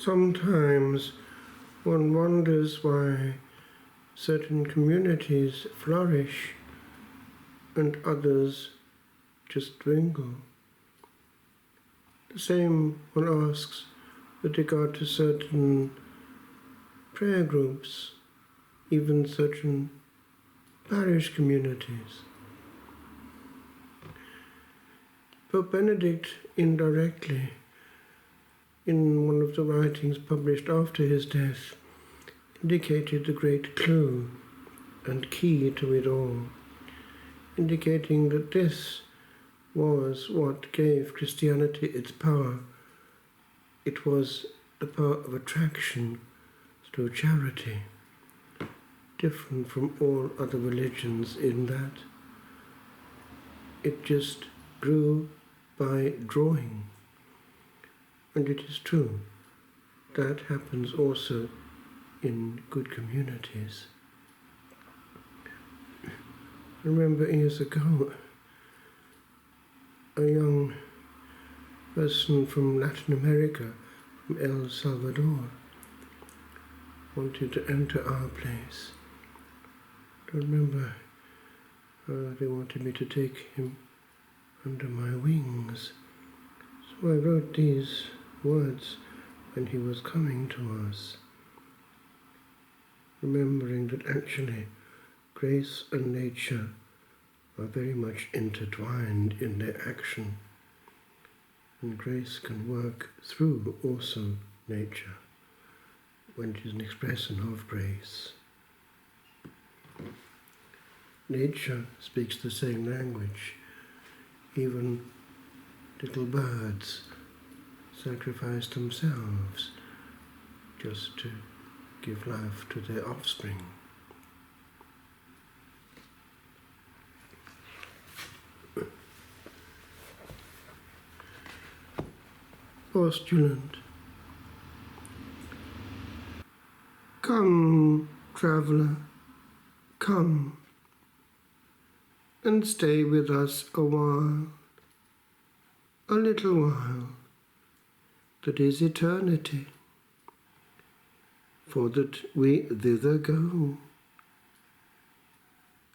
Sometimes one wonders why certain communities flourish and others just dwindle. The same one asks with regard to certain prayer groups, even certain parish communities. Pope Benedict indirectly, in one of the writings published after his death, indicated the great clue and key to it all, indicating that this was what gave Christianity its power. It was the power of attraction through charity, different from all other religions in that it just grew by drawing. And it is true, that happens also in good communities. I remember years ago, a young person from Latin America, from El Salvador, wanted to enter our place. I remember they wanted me to take him under my wings. So I wrote these words when he was coming to us, remembering that actually grace and nature are very much intertwined in their action, and grace can work through also nature when it is an expression of grace. Nature speaks the same language. Even little birds sacrifice themselves just to give life to their offspring. Postulant. Come, traveller, come, and stay with us a while, a little while, that is eternity, for that we thither go.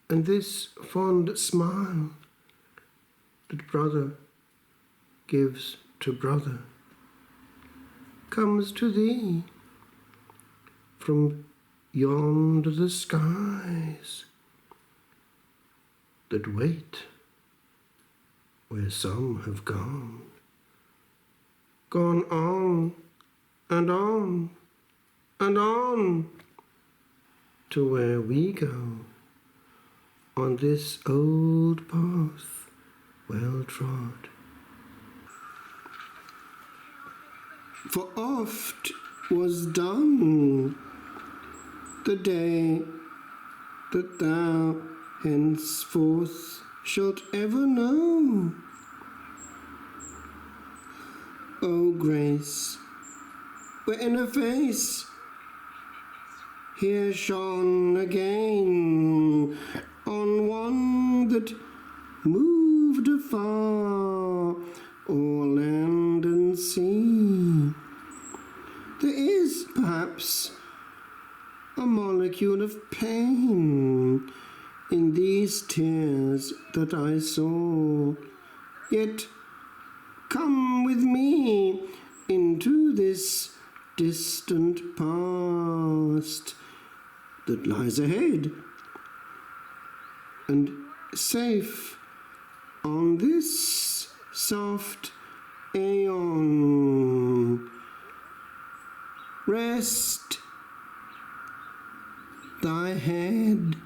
And this fond smile that brother gives to brother comes to thee from yonder the skies that wait where some have gone on and on and on to where we go on this old path well trod. For oft was done the day that thou henceforth shalt ever know. O grace, wherein a face here shone again on one that moved afar o'er land and sea. There is perhaps a molecule of pain in these tears that I saw, yet come with me into this distant past that lies ahead, and safe on this soft aeon rest thy head.